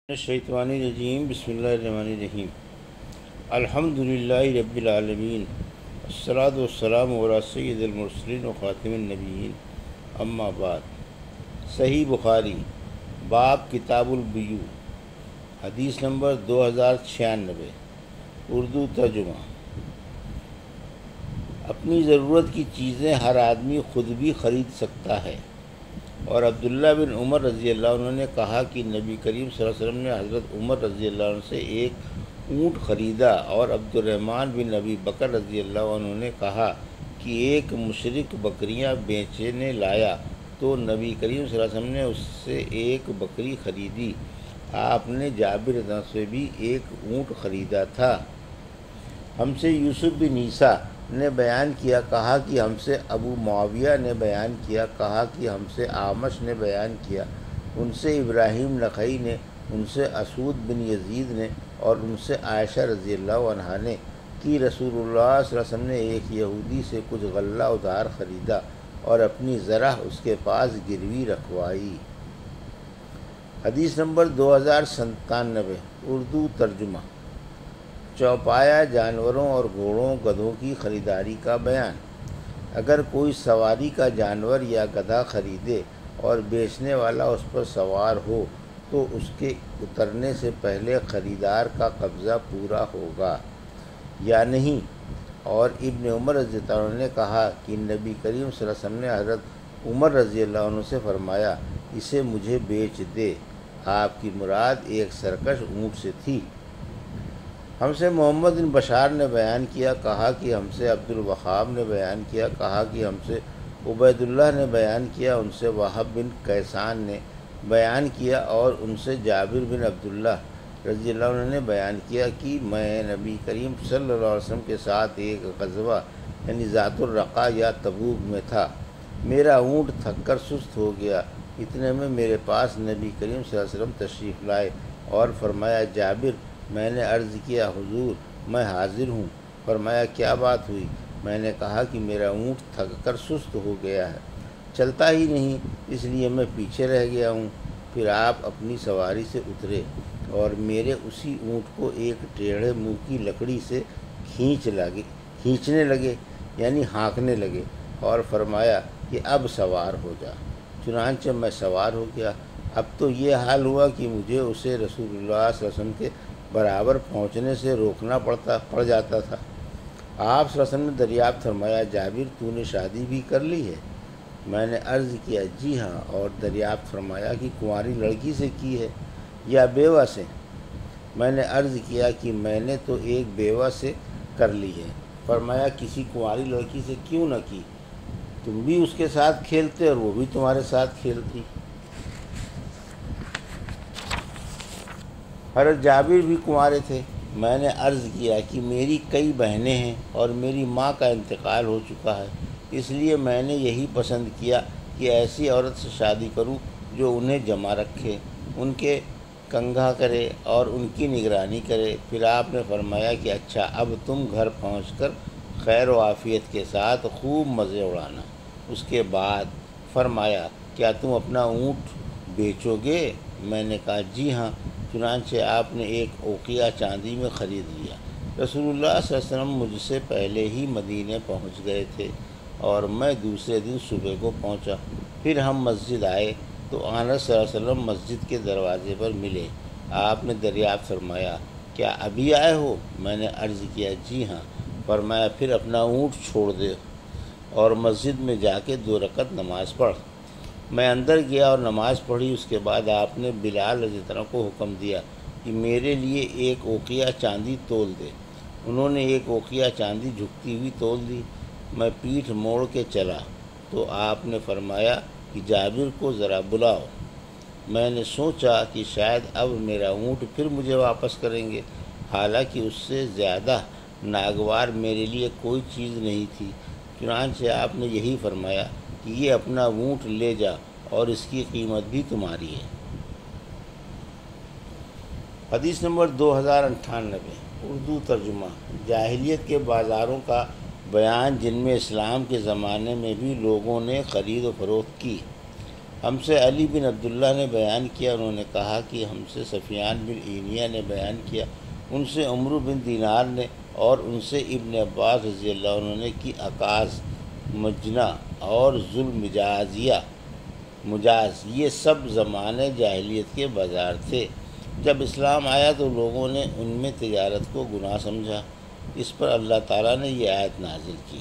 الشیطان الرجیم بسم اللہ الرحمن الرحیم الحمدللہ رب العالمین الصلاۃ والسلام علی سید المرسلین و خاتم النبیین اما بعد۔ صحیح بخاری باب کتاب البیوع، حدیث نمبر 2096، اردو ترجمہ۔ اپنی ضرورت کی چیزیں ہر آدمی خود بھی خرید سکتا ہے، اور عبداللہ بن عمر رضی اللہ عنہ نے کہا کہ نبی کریم صلی اللہ علیہ وسلم نے حضرت عمر رضی اللہ عنہ سے ایک اونٹ خریدا، اور عبد الرحمن بن ابی بکر رضی اللہ عنہ نے کہا کہ ایک مشرک بکریاں بیچنے لایا تو نبی کریم صلی اللہ علیہ وسلم نے اس سے ایک بکری خریدی۔ آپ نے جابر رضی اللہ عنہ سے بھی ایک اونٹ خریدا تھا۔ ہم سے یوسف بن عیسیٰ نے بیان کیا، کہا کہ ہم سے ابو معاویہ نے بیان کیا، کہا کہ ہم سے اعمش نے بیان کیا، ان سے ابراہیم نخعی نے، ان سے اسود بن یزید نے، اور ان سے عائشہ رضی اللہ عنہا نے کہ رسول اللہ صلی اللہ علیہ وسلم نے ایک یہودی سے کچھ غلہ ادھار خریدا اور اپنی زرع اس کے پاس گروی رکھوائی۔ حدیث نمبر 2097، اردو ترجمہ۔ چوپایا جانوروں اور گھوڑوں گدھوں کی خریداری کا بیان۔ اگر کوئی سواری کا جانور یا گدھا خریدے اور بیچنے والا اس پر سوار ہو تو اس کے اترنے سے پہلے خریدار کا قبضہ پورا ہوگا یا نہیں؟ اور ابن عمر رضی اللہ عنہ نے کہا کہ نبی کریم صلی اللہ علیہ وسلم نے حضرت عمر رضی اللہ عنہ سے فرمایا، اسے مجھے بیچ دے۔ آپ کی مراد ایک سرکش اونٹ سے تھی۔ ہم سے محمد بن بشار نے بیان کیا، کہا کہ ہم سے عبد الوہاب نے بیان کیا، کہا کہ ہم سے عبید اللہ نے بیان کیا، ان سے وہب بن کیسان نے بیان کیا، اور ان سے جابر بن عبداللہ رضی اللہ عنہ نے بیان کیا کہ میں نبی کریم صلی اللہ علیہ وسلم کے ساتھ ایک غزوہ یعنی ذات الرقاء یا تبوک میں تھا۔ میرا اونٹ تھک کر سست ہو گیا، اتنے میں میرے پاس نبی کریم صلی اللہ علیہ وسلم تشریف لائے اور فرمایا، جابر، میں نے عرض کیا، حضور میں حاضر ہوں۔ فرمایا، کیا بات ہوئی؟ میں نے کہا کہ میرا اونٹ تھک کر سست ہو گیا ہے، چلتا ہی نہیں، اس لیے میں پیچھے رہ گیا ہوں۔ پھر آپ اپنی سواری سے اترے اور میرے اسی اونٹ کو ایک ٹیڑھے منہ کی لکڑی سے کھینچنے لگے یعنی ہانکنے لگے، اور فرمایا کہ اب سوار ہو جا۔ چنانچہ میں سوار ہو گیا۔ اب تو یہ حال ہوا کہ مجھے اسے رسول اللہ صلی اللہ علیہ وسلم کے برابر پہنچنے سے روکنا پڑ جاتا تھا۔ آپ صلی اللہ علیہ وسلم نے دریافت فرمایا، جابر، تو نے شادی بھی کر لی ہے؟ میں نے عرض کیا، جی ہاں، اور دریافت فرمایا کہ کنواری لڑکی سے کی ہے یا بیوہ سے؟ میں نے عرض کیا کہ میں نے تو ایک بیوہ سے کر لی ہے۔ فرمایا، کسی کنواری لڑکی سے کیوں نہ کی؟ تم بھی اس کے ساتھ کھیلتے اور وہ بھی تمہارے ساتھ کھیلتی۔ حضرت جابر بھی کنوارے تھے۔ میں نے عرض کیا کہ میری کئی بہنیں ہیں اور میری ماں کا انتقال ہو چکا ہے، اس لیے میں نے یہی پسند کیا کہ ایسی عورت سے شادی کروں جو انہیں جمع رکھے، ان کے کنگھا کرے اور ان کی نگرانی کرے۔ پھر آپ نے فرمایا کہ اچھا، اب تم گھر پہنچ کر خیر و عافیت کے ساتھ خوب مزے اڑانا۔ اس کے بعد فرمایا، کیا تم اپنا اونٹ بیچو گے؟ میں نے کہا، جی ہاں۔ چنانچہ آپ نے ایک اوقیہ چاندی میں خرید لیا۔ رسول اللہ صلی اللہ علیہ وسلم مجھ سے پہلے ہی مدینے پہنچ گئے تھے اور میں دوسرے دن صبح کو پہنچا۔ پھر ہم مسجد آئے تو آنس صلی اللہ علیہ وسلم مسجد کے دروازے پر ملے۔ آپ نے دریافت فرمایا، کیا ابھی آئے ہو؟ میں نے عرض کیا، جی ہاں۔ فرمایا، پھر اپنا اونٹ چھوڑ دے اور مسجد میں جا کے 2 رکعت نماز پڑھ۔ میں اندر گیا اور نماز پڑھی۔ اس کے بعد آپ نے بلال رضی اللہ عنہ کو حکم دیا کہ میرے لیے ایک اوقیہ چاندی تول دے۔ انہوں نے ایک اوقیہ چاندی جھکتی ہوئی تول دی۔ میں پیٹھ موڑ کے چلا تو آپ نے فرمایا کہ جابر کو ذرا بلاؤ۔ میں نے سوچا کہ شاید اب میرا اونٹ پھر مجھے واپس کریں گے، حالانکہ اس سے زیادہ ناگوار میرے لیے کوئی چیز نہیں تھی۔ چنانچہ آپ نے یہی فرمایا کہ یہ اپنا اونٹ لے جا اور اس کی قیمت بھی تمہاری ہے۔ حدیث نمبر 2098، اردو ترجمہ۔ جاہلیت کے بازاروں کا بیان جن میں اسلام کے زمانے میں بھی لوگوں نے خرید و فروخت کی۔ ہم سے علی بن عبداللہ نے بیان کیا، انہوں نے کہا کہ ہم سے سفیان بن عینیہ نے بیان کیا، ان سے عمرو بن دینار نے، اور ان سے ابن عباس رضی اللہ عنہ نے کہ عکاظ، مجنہ اور مجاز یہ سب زمانے جاہلیت کے بازار تھے۔ جب اسلام آیا تو لوگوں نے ان میں تجارت کو گناہ سمجھا۔ اس پر اللہ تعالیٰ نے یہ آیت نازل کی۔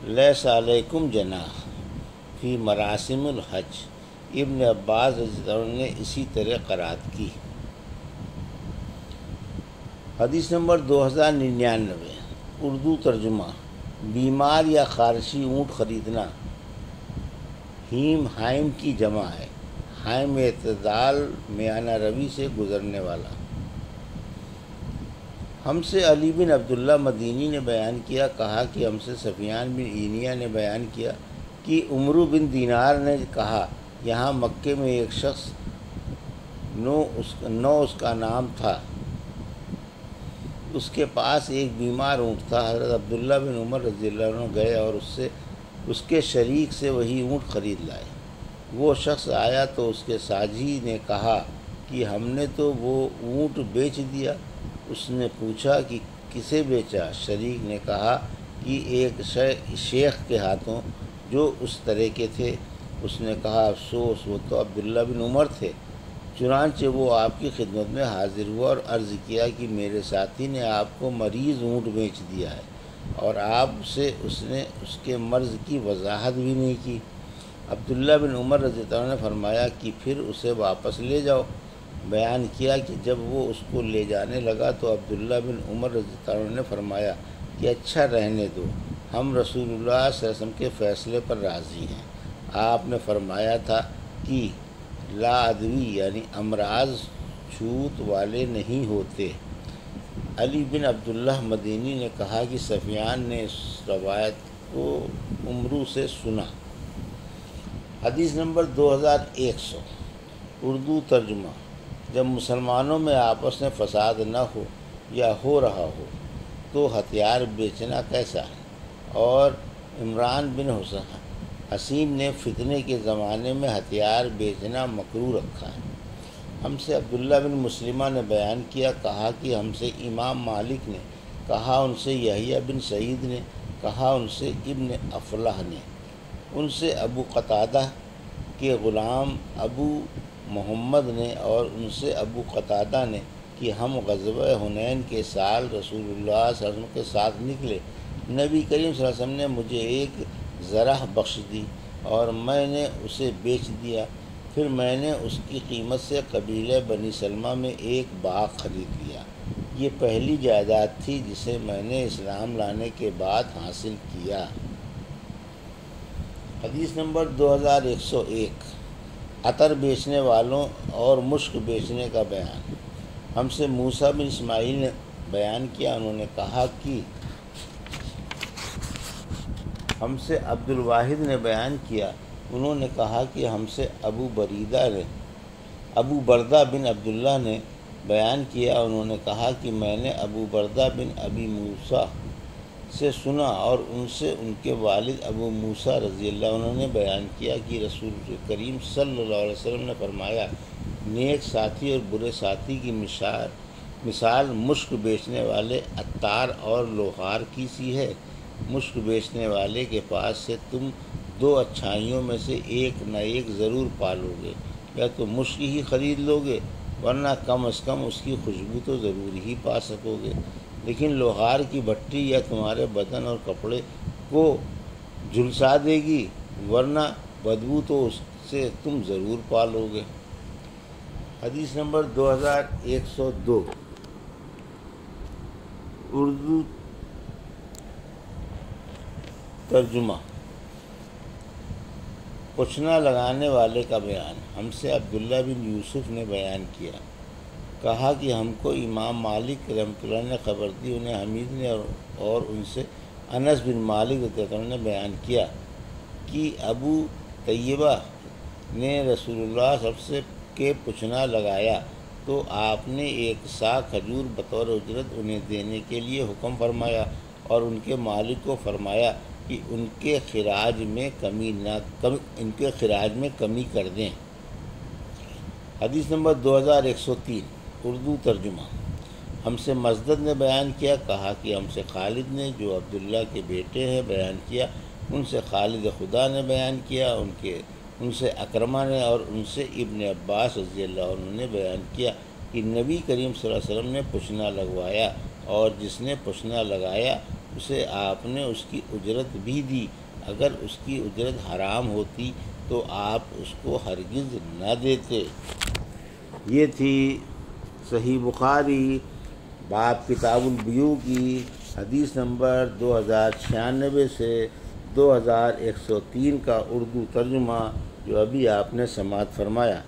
لیس علیکم جناح فی مراسم الحج، ابن عباس رضی اللہ عنہ نے اسی طرح قرات کی۔ حدیث نمبر 2099، اردو ترجمہ۔ بیمار یا خارشی اونٹ خریدنا۔ ہیم حائم کی جمع ہے۔ حائم اعتدال میانہ روی سے گزرنے والا۔ ہم سے علی بن عبداللہ مدینی نے بیان کیا، کہا کہ ہم سے سفیان بن عینیہ نے بیان کیا کہ عمرو بن دینار نے کہا، یہاں مکے میں ایک شخص نو اس کا نام تھا، اس کے پاس ایک بیمار اونٹ تھا۔ حضرت عبداللہ بن عمر رضی اللہ عنہ گئے اور اس کے شریک سے وہی اونٹ خرید لائے۔ وہ شخص آیا تو اس کے ساجی نے کہا کہ ہم نے تو وہ اونٹ بیچ دیا۔ اس نے پوچھا کہ کسے بیچا؟ شریک نے کہا کہ ایک شیخ کے ہاتھوں جو اس طرح کے تھے۔ اس نے کہا، افسوس، وہ تو عبداللہ بن عمر تھے۔ چنانچہ وہ آپ کی خدمت میں حاضر ہوا اور عرض کیا کہ میرے ساتھی نے آپ کو مریض اونٹ بیچ دیا ہے، اور آپ سے اس نے اس کے مرض کی وضاحت بھی نہیں کی۔ عبداللہ بن عمر رضی اللہ عنہ نے فرمایا کہ پھر اسے واپس لے جاؤ۔ بیان کیا کہ جب وہ اس کو لے جانے لگا تو عبداللہ بن عمر رضی اللہ عنہ نے فرمایا کہ اچھا رہنے دو، ہم رسول اللہ صلی اللہ علیہ وسلم کے فیصلے پر راضی ہیں۔ آپ نے فرمایا تھا کہ لا ادوی یعنی امراض چھوت والے نہیں ہوتے۔ علی بن عبداللہ مدینی نے کہا کہ سفیان نے اس روایت کو عمرو سے سنا۔ حدیث نمبر 2100، اردو ترجمہ۔ جب مسلمانوں میں آپس میں فساد نہ ہو یا ہو رہا ہو تو ہتھیار بیچنا کیسا ہے؟ اور عمران بن حسین نے فتنے کے زمانے میں ہتھیار بیچنا مکروہ رکھا ہے۔ ہم سے عبداللہ بن مسلمہ نے بیان کیا، کہا کہ ہم سے امام مالک نے کہا، ان سے یحییٰ بن سعید نے کہا، ان سے ابن افلح نے، ان سے ابو قتادہ کے غلام ابو محمد نے، اور ان سے ابو قتادہ نے کہ ہم غزوہ حنین کے سال رسول اللہ صلی اللہ علیہ وسلم کے ساتھ نکلے۔ نبی کریم صلی اللہ علیہ وسلم نے مجھے ایک ذرہ بخش دی اور میں نے اسے بیچ دیا۔ پھر میں نے اس کی قیمت سے قبیلہ بنی سلمہ میں ایک باغ خرید لیا۔ یہ پہلی جائیداد تھی جسے میں نے اسلام لانے کے بعد حاصل کیا۔ حدیث نمبر 2101، عطر بیچنے والوں اور مشک بیچنے کا بیان۔ ہم سے موسیٰ بن اسماعیل نے بیان کیا، انہوں نے کہا کہ ہم سے عبد الواحد نے بیان کیا، انہوں نے کہا کہ ہم سے ابو بردہ بن عبداللہ نے بیان کیا، انہوں نے کہا کہ میں نے ابو بردہ بن ابی موسیٰ سے سنا، اور ان سے ان کے والد ابو موسیٰ رضی اللہ عنہ نے بیان کیا کہ رسول کریم صلی اللہ علیہ وسلم نے فرمایا، نیک ساتھی اور برے ساتھی کی مثال مشک بیچنے والے عطار اور لوہار کی سی ہے۔ مشک بیچنے والے کے پاس سے تم دو اچھائیوں میں سے ایک نہ ایک ضرور پالو گے، یا تو مشک ہی خرید لو گے، ورنہ کم از کم اس کی خوشبو تو ضرور ہی پا سکو گے، لیکن لوہار کی بھٹی یا تمہارے بدن اور کپڑے کو جھلسا دے گی، ورنہ بدبو تو اس سے تم ضرور پالو گے۔ حدیث نمبر 2102، اردو ترجمہ۔ پوچھنا لگانے والے کا بیان۔ ہم سے عبداللہ بن یوسف نے بیان کیا، کہا کہ ہم کو امام مالک رحمۃ اللہ نے خبر دی، انہیں حمید نے اور ان سے انس بن مالک رضی اللہ عنہ نے بیان کیا کہ ابو طیبہ نے رسول اللہ صلی اللہ علیہ وسلم کے پوچھنا لگایا تو آپ نے ایک سا کھجور بطور اجرت انہیں دینے کے لیے حکم فرمایا۔ اور ان کے مالک کو فرمایا کہ ان کے خراج میں کمی کر دیں۔ حدیث نمبر 2103 اردو ترجمہ۔ ہم سے مسدد نے بیان کیا، کہا کہ ہم سے خالد نے جو عبداللہ کے بیٹے ہیں بیان کیا، ان سے خالد خدا نے بیان کیا، ان سے اکرمہ نے اور ان سے ابن عباس رضی اللہ عنہ نے بیان کیا کہ نبی کریم صلی اللہ علیہ وسلم نے پشنا لگوایا، اور جس نے پشنا لگایا اسے آپ نے اس کی اجرت بھی دی۔ اگر اس کی اجرت حرام ہوتی تو آپ اس کو ہرگز نہ دیتے۔ یہ تھی صحیح بخاری باب کتاب البیوع کی حدیث نمبر 2096 سے 2103 کا اردو ترجمہ جو ابھی آپ نے سماعت فرمایا۔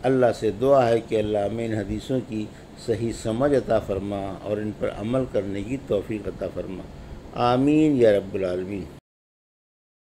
اللہ سے دعا ہے کہ اللہ ہمیں ان حدیثوں کی صحیح سمجھ عطا فرما اور ان پر عمل کرنے کی توفیق عطا فرما۔ آمین یا رب العالمین۔